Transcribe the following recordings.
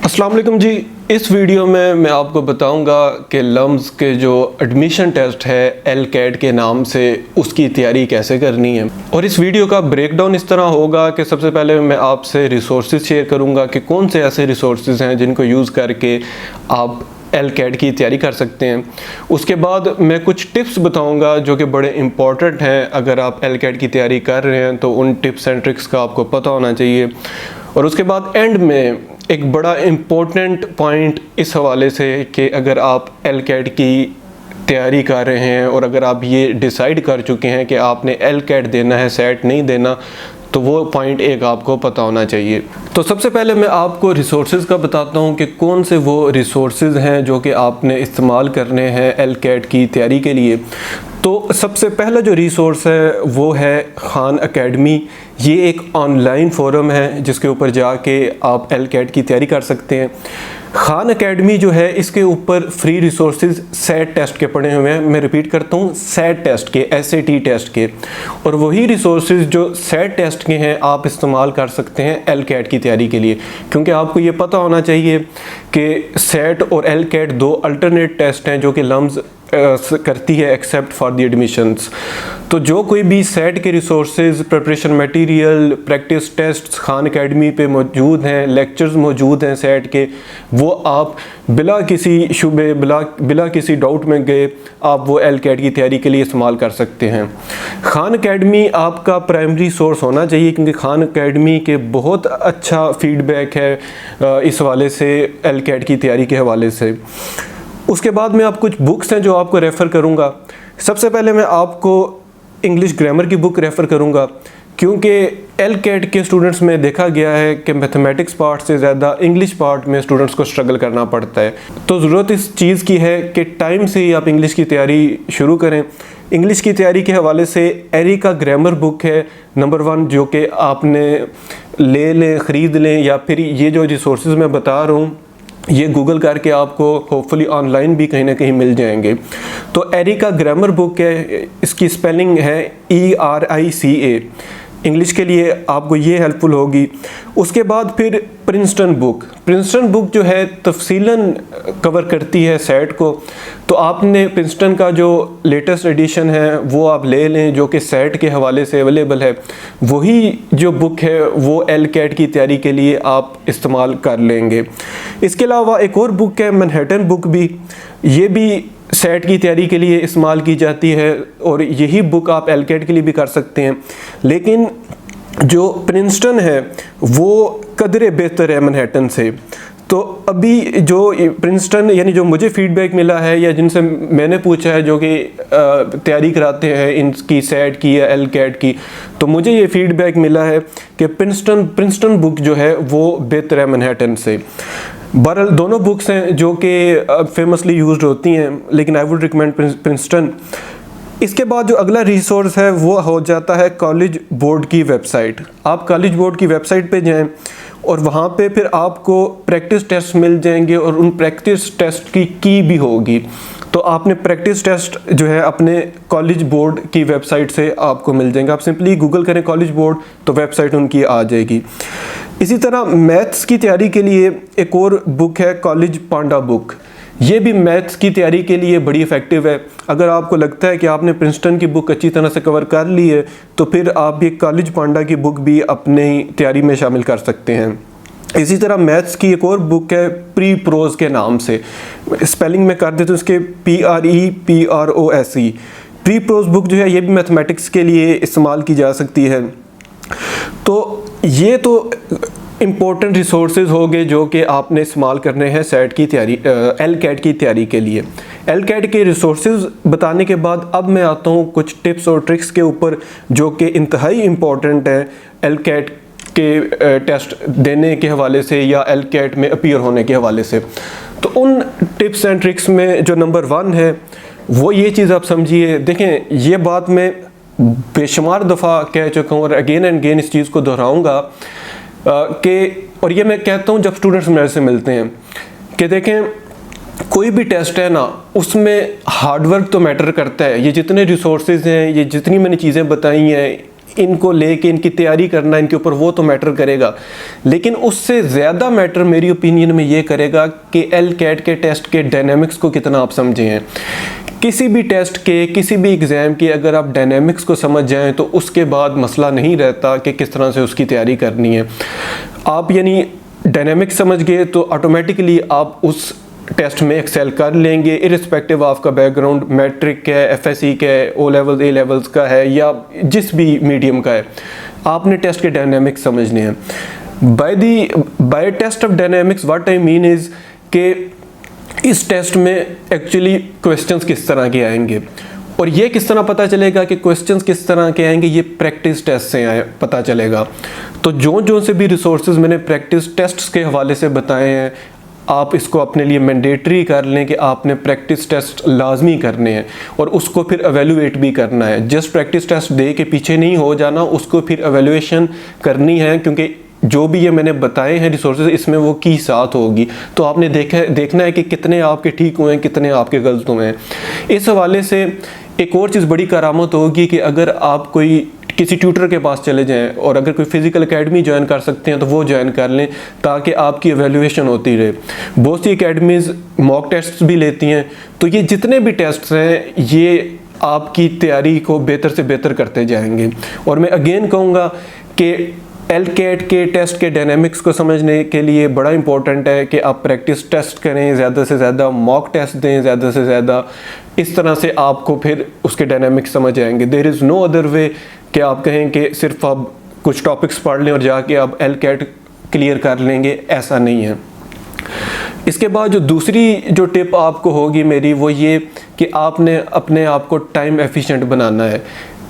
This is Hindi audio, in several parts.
अस्सलाम वालेकुम जी। इस वीडियो में मैं आपको बताऊंगा कि लम्स के जो एडमिशन टेस्ट है एलकेट के नाम से, उसकी तैयारी कैसे करनी है। और इस वीडियो का ब्रेकडाउन इस तरह होगा कि सबसे पहले मैं आपसे रिसोर्सेज शेयर करूंगा कि कौन से ऐसे रिसोर्सेज हैं जिनको यूज़ करके आप एलकेट की तैयारी कर सकते हैं। उसके बाद मैं कुछ टिप्स बताऊंगा जो कि बड़े इंपॉर्टेंट हैं। अगर आप एलकेट की तैयारी कर रहे हैं तो उन टिप्स एंड ट्रिक्स का आपको पता होना चाहिए। और उसके बाद एंड में एक बड़ा इम्पोर्टेंट पॉइंट इस हवाले से कि अगर आप एलकेट की तैयारी कर रहे हैं और अगर आप ये डिसाइड कर चुके हैं कि आपने एलकेट देना है, सेट नहीं देना, तो वो पॉइंट एक आपको पता होना चाहिए। तो सबसे पहले मैं आपको रिसोर्सेज का बताता हूँ कि कौन से वो रिसोर्सेज हैं जो कि आपने इस्तेमाल करने हैं एलकेट की तैयारी के लिए। तो सबसे पहला जो रिसोर्स है वो है खान अकेडमी। ये एक ऑनलाइन फोरम है जिसके ऊपर जाके आप एलकेट की तैयारी कर सकते हैं। खान अकेडमी जो है इसके ऊपर फ्री रिसोर्सेज सेट टेस्ट के पड़े हुए हैं। मैं रिपीट करता हूँ, सेट टेस्ट के, SAT टेस्ट के। और वही रिसोर्सेज जो सेट टेस्ट के हैं आप इस्तेमाल कर सकते हैं एलकेट की तैयारी के लिए, क्योंकि आपको ये पता होना चाहिए कि सेट और एलकेट दो अल्टरनेट टेस्ट हैं जो कि लम्स करती है एक्सेप्ट फॉर द एडमिशंस। तो जो कोई भी सेट के resources, preparation material, practice tests Khan academy पे मौजूद हैं, लेक्चर्स मौजूद हैं सेट के, वो आप बिला किसी शुबे, बिला किसी डाउट में गए आप वो एलकेट की तैयारी के लिए इस्तेमाल कर सकते हैं। खान अकेडमी आपका प्राइमरी सोर्स होना चाहिए, क्योंकि खान अकेडमी के बहुत अच्छा फीडबैक है इस हवाले से, एलकेट की तैयारी के हवाले से। उसके बाद में आप कुछ बुक्स हैं जो आपको रेफ़र करूंगा। सबसे पहले मैं आपको इंग्लिश ग्रामर की बुक रेफ़र करूंगा, क्योंकि एलकेट के स्टूडेंट्स में देखा गया है कि मैथमेटिक्स पार्ट से ज़्यादा इंग्लिश पार्ट में स्टूडेंट्स को स्ट्रगल करना पड़ता है। तो ज़रूरत इस चीज़ की है कि टाइम से ही आप इंग्लिश की तैयारी शुरू करें। इंग्लिश की तैयारी के हवाले से एरिका ग्रामर बुक है नंबर 1, जो कि आपने ले लें, ख़रीद लें, या फिर ये जो रिसोर्सेज मैं बता रहा हूँ ये गूगल करके आपको होपफुली ऑनलाइन भी कहीं ना कहीं मिल जाएंगे। तो एरिका ग्रामर बुक है, इसकी स्पेलिंग है ERICA। इंग्लिश के लिए आपको ये हेल्पफुल होगी। उसके बाद फिर प्रिंसटन बुक जो है तफसीलन कवर करती है सेट को। तो आपने प्रिंसटन का जो लेटेस्ट एडिशन है वो आप ले लें, जो कि सेट के हवाले से अवेलेबल है। वही जो बुक है वो एलकेट की तैयारी के लिए आप इस्तेमाल कर लेंगे। इसके अलावा एक और बुक है मैनहट्टन बुक भी, ये भी सेट की तैयारी के लिए इस्तेमाल की जाती है और यही बुक आप एलकेट के लिए भी कर सकते हैं। लेकिन जो प्रिंसटन है वो कदरे बेहतर है मैनहट्टन से। तो अभी जो प्रिंसटन, यानी जो मुझे फीडबैक मिला है या जिनसे मैंने पूछा है जो कि तैयारी कराते हैं इनकी सेट की या एलकेट की, तो मुझे ये फीडबैक मिला है कि प्रिंसटन बुक जो है वो बेहतर है मैनहट्टन से। बहरहाल दोनों बुक्स हैं जो कि फेमसली यूज्ड होती हैं, लेकिन आई वुड रिकमेंड प्रिंसटन। इसके बाद जो अगला रिसोर्स है वो हो जाता है कॉलेज बोर्ड की वेबसाइट। आप कॉलेज बोर्ड की वेबसाइट पे जाएं और वहाँ पे फिर आपको प्रैक्टिस टेस्ट मिल जाएंगे और उन प्रैक्टिस टेस्ट की भी होगी। तो आपने प्रैक्टिस टेस्ट जो है अपने कॉलेज बोर्ड की वेबसाइट से आपको मिल जाएंगे। आप सिंपली गूगल करें कॉलेज बोर्ड तो वेबसाइट उनकी आ जाएगी। इसी तरह मैथ्स की तैयारी के लिए एक और बुक है कॉलेज पांडा बुक। ये भी मैथ्स की तैयारी के लिए बड़ी इफ़ेक्टिव है। अगर आपको लगता है कि आपने प्रिंसटन की बुक अच्छी तरह से कवर कर ली है तो फिर आप ये कॉलेज पांडा की बुक भी अपनी तैयारी में शामिल कर सकते हैं। इसी तरह मैथ्स की एक और बुक है प्री प्रोज के नाम से, स्पेलिंग में कर देते हैं उसके PREPROSE। प्री प्रोज बुक जो है ये भी मैथमेटिक्स के लिए इस्तेमाल की जा सकती है। तो ये तो इम्पोर्टेंट रिसोर्सेज हो गए जो कि आपने इस्तेमाल करने हैं सेट की तैयारी, एलकेट की तैयारी के लिए। एलकेट के रिसोर्सेज बताने के बाद अब मैं आता हूँ कुछ टिप्स और ट्रिक्स के ऊपर जो कि इंतहाई इम्पोर्टेंट है एलकेट के टेस्ट देने के हवाले से या एलकेट में अपीयर होने के हवाले से। तो उन टिप्स एंड ट्रिक्स में जो नंबर 1 है वो ये चीज़ आप समझिए। देखें, ये बात मैं बेशुमार दफ़ा कह चुका हूँ और अगेन एंड अगेन इस चीज़ को दोहराऊँगा कि, और ये मैं कहता हूँ जब स्टूडेंट्स मेरे से मिलते हैं, कि देखें कोई भी टेस्ट है ना, उसमें हार्डवर्क तो मैटर करता है। ये जितने रिसोर्सेज हैं, ये जितनी मैंने चीज़ें बताई हैं, इनको लेके इनकी तैयारी करना इनके ऊपर, वो तो मैटर करेगा, लेकिन उससे ज़्यादा मैटर मेरी ओपिनियन में ये करेगा कि LCAT के टेस्ट के डायनेमिक्स को कितना आप समझे हैं। किसी भी टेस्ट के, किसी भी एग्ज़ाम के अगर आप डायनेमिक्स को समझ जाएं तो उसके बाद मसला नहीं रहता कि किस तरह से उसकी तैयारी करनी है। आप यानी डायनेमिक्स समझ गए तो ऑटोमेटिकली आप उस टेस्ट में एक्सेल कर लेंगे, इरिस्पेक्टिव आपका बैकग्राउंड मैट्रिक का है, FSC का है, O लेवल्स A लेवल्स का है या जिस भी मीडियम का है, आपने टेस्ट के डायनेमिक्स समझने हैं। By test of dynamics what I mean is कि इस टेस्ट में एक्चुअली क्वेश्चंस किस तरह के आएंगे, और ये किस तरह पता चलेगा कि क्वेश्चंस किस तरह के आएंगे, ये प्रैक्टिस टेस्ट से पता चलेगा। तो जो से भी रिसोर्सेज मैंने प्रैक्टिस टेस्ट्स के हवाले से बताए हैं, आप इसको अपने लिए मैंडेटरी कर लें कि आपने प्रैक्टिस टेस्ट लाजमी करने हैं और उसको फिर एवेलुएट भी करना है। जस्ट प्रैक्टिस टेस्ट दे के पीछे नहीं हो जाना, उसको फिर एवेलुएशन करनी है, क्योंकि जो भी ये मैंने बताए हैं रिसोर्सेज इसमें वो की साथ होगी। तो आपने देखना है कि कितने आपके ठीक हुए हैं, कितने आपके गलत हुए हैं। इस हवाले से एक और चीज़ बड़ी करामत होगी कि अगर आप किसी ट्यूटर के पास चले जाएं और अगर कोई फिज़िकल एकेडमी ज्वाइन कर सकते हैं तो वो ज्वाइन कर लें, ताकि आपकी एवेल्युएशन होती रहे। बहुत सी एकेडमीज़ मॉक टेस्ट भी लेती हैं, तो ये जितने भी टेस्ट हैं ये आपकी तैयारी को बेहतर से बेहतर करते जाएंगे। और मैं अगेन कहूँगा कि LCAT के टेस्ट के डायनेमिक्स को समझने के लिए बड़ा इंपॉर्टेंट है कि आप प्रैक्टिस टेस्ट करें, ज़्यादा से ज़्यादा मॉक टेस्ट दें, ज़्यादा से ज़्यादा। इस तरह से आपको फिर उसके डायनेमिक्स समझ आएंगे। There is no other way कि आप कहें कि सिर्फ आप कुछ टॉपिक्स पढ़ लें और जाके आप LCAT क्लियर कर लेंगे, ऐसा नहीं है। इसके बाद जो दूसरी टिप आपको होगी मेरी, वो ये कि आपने अपने आप को टाइम एफिशिएंट बनाना है।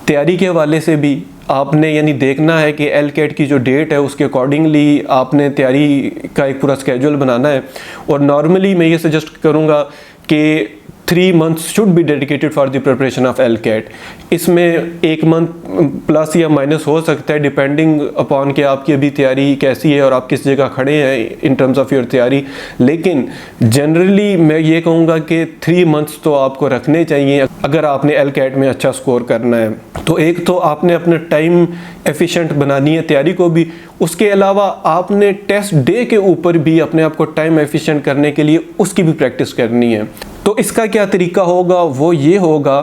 तैयारी के हवाले से भी आपने यानी देखना है कि LCAT की जो डेट है उसके अकॉर्डिंगली आपने तैयारी का एक पूरा स्केड्यूल बनाना है। और नॉर्मली मैं ये सजेस्ट करूँगा कि 3 months should be dedicated for the preparation of LCAT। इसमें 1 मंथ प्लस या माइनस हो सकता है डिपेंडिंग अपॉन कि आपकी अभी तैयारी कैसी है और आप किस जगह खड़े हैं इन टर्म्स ऑफ योर तैयारी। लेकिन जनरली मैं ये कहूँगा कि 3 months तो आपको रखने चाहिए अगर आपने LCAT में अच्छा स्कोर करना है। तो एक तो आपने अपना टाइम एफिशिएंट बनानी है तैयारी को भी, उसके अलावा आपने टेस्ट डे के ऊपर भी अपने आप को टाइम एफिशिएंट करने के लिए उसकी भी प्रैक्टिस करनी है। तो इसका क्या तरीका होगा, वो ये होगा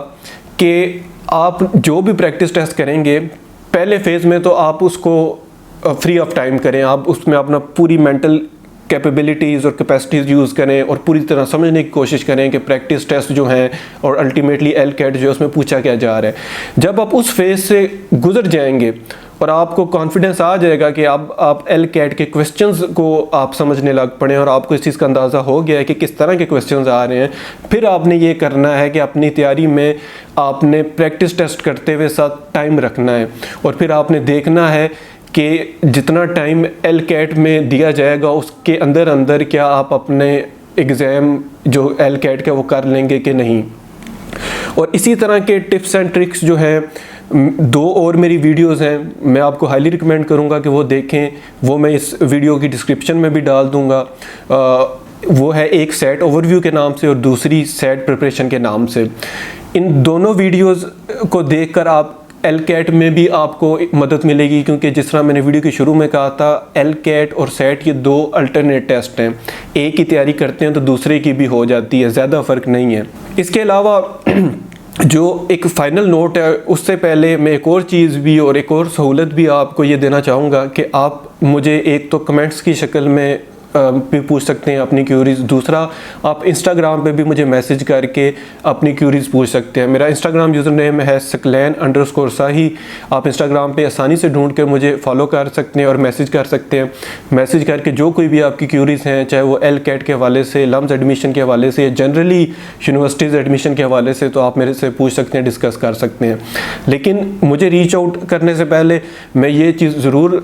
कि आप जो भी प्रैक्टिस टेस्ट करेंगे पहले फेज़ में तो आप उसको फ्री ऑफ टाइम करें, आप उसमें अपना पूरी मेंटल कैपेबिलिटीज़ और कैपेसिटीज़ यूज़ करें और पूरी तरह समझने की कोशिश करें कि प्रैक्टिस टेस्ट जो हैं और अल्टीमेटली LCAT जो है उसमें पूछा क्या जा रहा है। जब आप उस फेज़ से गुजर जाएंगे और आपको कॉन्फिडेंस आ जाएगा कि आप LCAT के क्वेश्चंस को आप समझने लग पड़े और आपको इस चीज़ का अंदाज़ा हो गया है कि किस तरह के क्वेश्चंस आ रहे हैं, फिर आपने ये करना है कि अपनी तैयारी में आपने प्रैक्टिस टेस्ट करते हुए साथ टाइम रखना है। और फिर आपने देखना है कि जितना टाइम LCAT में दिया जाएगा उसके अंदर अंदर क्या आप अपने एग्ज़ाम जो LCAT का वो कर लेंगे कि नहीं। और इसी तरह के टिप्स एंड ट्रिक्स जो हैं 2 और मेरी वीडियोस हैं, मैं आपको हाईली रिकमेंड करूंगा कि वो देखें। वो मैं इस वीडियो की डिस्क्रिप्शन में भी डाल दूंगा। वो है एक सेट ओवरव्यू के नाम से और दूसरी सेट प्रिपरेशन के नाम से। इन दोनों वीडियोस को देखकर आप LCAT में भी आपको मदद मिलेगी, क्योंकि जिस तरह मैंने वीडियो के शुरू में कहा था LCAT और सेट ये 2 अल्टरनेट टेस्ट हैं। एक की तैयारी करते हैं तो दूसरे की भी हो जाती है, ज़्यादा फ़र्क नहीं है। इसके अलावा जो एक फ़ाइनल नोट है उससे पहले मैं एक और चीज़ भी और एक और सहूलत भी आपको ये देना चाहूँगा कि आप मुझे एक तो कमेंट्स की शक्ल में भी पूछ सकते हैं अपनी क्यूरीज़। दूसरा, आप इंस्टाग्राम पे भी मुझे मैसेज करके अपनी क्यूरीज़ पूछ सकते हैं। मेरा इंस्टाग्राम यूज़र नेम है सकलैन_साही। आप इंस्टाग्राम पे आसानी से ढूंढ के मुझे फॉलो कर सकते हैं और मैसेज कर सकते हैं। मैसेज करके जो कोई भी आपकी क्यूरीज़ हैं, चाहे वो LCAT के हवाले से, लम्स एडमिशन के हवाले से, जनरली यूनिवर्सिटीज़ एडमिशन के हवाले से, तो आप मेरे से पूछ सकते हैं, डिस्कस कर सकते हैं। लेकिन मुझे रीच आउट करने से पहले मैं ये चीज़ ज़रूर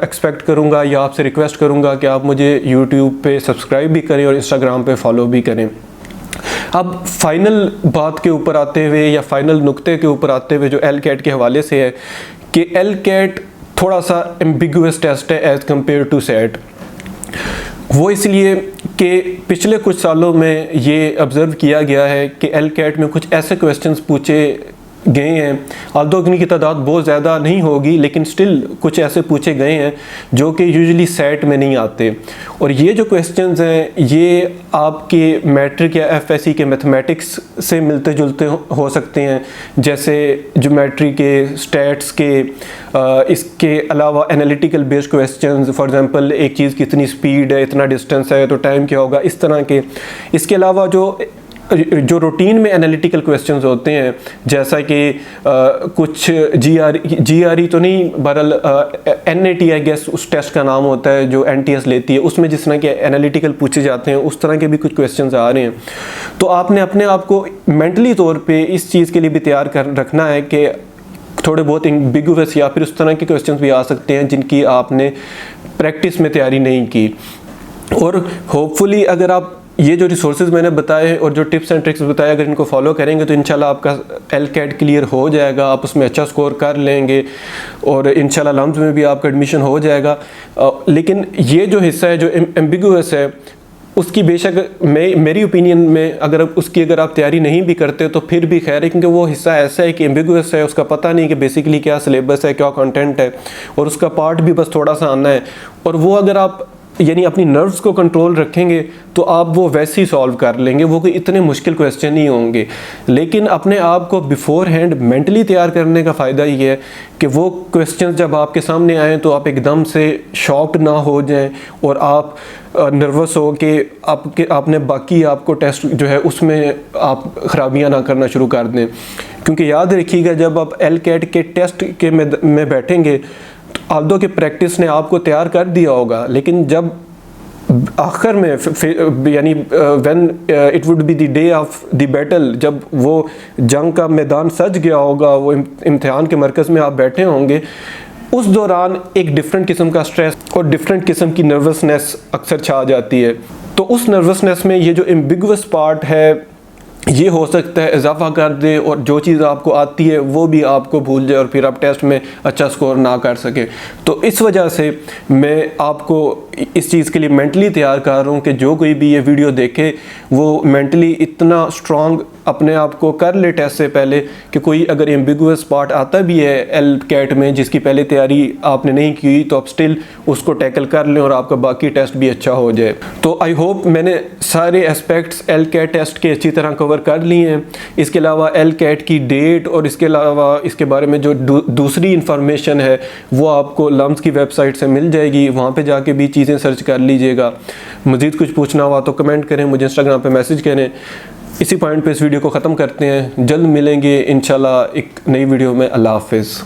एक्सपेक्ट करूँगा या आपसे रिक्वेस्ट करूँगा कि आप मुझे YouTube पे सब्सक्राइब भी करें और Instagram पे फॉलो भी करें। अब फाइनल बात के ऊपर आते हुए या फाइनल नुक्ते के ऊपर आते हुए जो LCAT के हवाले से है कि LCAT थोड़ा सा एम्बिगुअस टेस्ट है एज़ कम्पेयर टू सेट। वो इसलिए कि पिछले कुछ सालों में ये ऑब्ज़र्व किया गया है कि LCAT में कुछ ऐसे क्वेश्चंस पूछे गए हैं, आल्दो इनकी तादाद बहुत ज़्यादा नहीं होगी, लेकिन स्टिल कुछ ऐसे पूछे गए हैं जो कि यूजुअली सेट में नहीं आते। और ये जो क्वेश्चंस हैं ये आपके मैट्रिक या एफएससी के मैथमेटिक्स से मिलते जुलते हो सकते हैं, जैसे ज्योमेट्री के, स्टैट्स के, इसके अलावा analytical based questions, for example एक चीज़ की इतनी स्पीड है, इतना डिस्टेंस है तो टाइम क्या होगा, इस तरह के। इसके अलावा जो रूटीन में एनालिटिकल क्वेश्चंस होते हैं, जैसा कि कुछ जीआरई तो नहीं, बहरहाल एनएटी आई गेस उस टेस्ट का नाम होता है जो एनटीएस लेती है, उसमें जिस तरह के एनालिटिकल पूछे जाते हैं उस तरह के भी कुछ क्वेश्चंस आ रहे हैं। तो आपने अपने आप को मेंटली तौर पे इस चीज़ के लिए भी तैयार कर रखना है कि थोड़े बहुत एम्बिगुअस या फिर उस तरह के क्वेश्चंस भी आ सकते हैं जिनकी आपने प्रैक्टिस में तैयारी नहीं की। और होपफुली अगर आप ये जो रिसोर्सेज मैंने बताए और जो टिप्स एंड ट्रिक्स बताए अगर इनको फॉलो करेंगे तो इंशाल्लाह आपका एलकेट क्लियर हो जाएगा, आप उसमें अच्छा स्कोर कर लेंगे और इंशाल्लाह लम्स में भी आपका एडमिशन हो जाएगा। लेकिन ये जो हिस्सा है जो एम्बिगुअस है उसकी बेशक मेरी ओपिनियन में अगर आप तैयारी नहीं भी करते तो फिर भी खैर है, क्योंकि वो हिस्सा ऐसा है कि एम्बिगुअस है, उसका पता नहीं कि बेसिकली क्या सिलेबस है, क्या कंटेंट है, और उसका पार्ट भी बस थोड़ा सा आना है। और वो अगर आप यानी अपनी नर्व्स को कंट्रोल रखेंगे तो आप वो वैसे ही सॉल्व कर लेंगे, वो कोई इतने मुश्किल क्वेश्चन नहीं होंगे। लेकिन अपने आप को बिफोर हैंड मेंटली तैयार करने का फ़ायदा ये है कि वो क्वेश्चंस जब आपके सामने आएँ तो आप एकदम से शॉक्ड ना हो जाएं और आप नर्वस हो कि आपने बाकी आपको टेस्ट जो है उसमें आप ख़राबियाँ ना करना शुरू कर दें। क्योंकि याद रखिएगा जब आप एलकेट के टेस्ट के में बैठेंगे आल्दो की प्रैक्टिस ने आपको तैयार कर दिया होगा, लेकिन जब आखिर में यानी when it would be the day of the battle, जब वो जंग का मैदान सज गया होगा, वो इम्तिहान के मरकज़ में आप बैठे होंगे, उस दौरान एक डिफरेंट किस्म का स्ट्रेस और डिफरेंट किस्म की नर्वसनेस अक्सर छा जाती है। तो उस नर्वसनेस में ये जो एम्बिगुअस पार्ट है ये हो सकता है इजाफा कर दे और जो चीज़ आपको आती है वो भी आपको भूल जाए और फिर आप टेस्ट में अच्छा स्कोर ना कर सके। तो इस वजह से मैं आपको इस चीज़ के लिए मेंटली तैयार कर रहा हूँ कि जो कोई भी ये वीडियो देखे वो मेंटली इतना स्ट्रॉन्ग अपने आप को कर ले टेस्ट से पहले कि कोई अगर एम्बिगुअस पार्ट आता भी है एलकेट में जिसकी पहले तैयारी आपने नहीं की तो आप स्टिल उसको टैकल कर लें और आपका बाकी टेस्ट भी अच्छा हो जाए। तो आई होप मैंने सारे एस्पेक्ट्स एलकेट टेस्ट के अच्छी तरह कवर कर लिए हैं। इसके अलावा एलकेट की डेट और इसके अलावा इसके बारे में जो दूसरी इंफॉर्मेशन है वो आपको लम्स की वेबसाइट से मिल जाएगी, वहाँ पर जाके भी चीज़ें सर्च कर लीजिएगा। मज़ीद कुछ पूछना हुआ तो कमेंट करें, मुझे इंस्टाग्राम पे मैसेज करें। इसी पॉइंट पे इस वीडियो को ख़त्म करते हैं, जल्द मिलेंगे इंशाल्लाह एक नई वीडियो में। अल्लाह हाफ़िज़।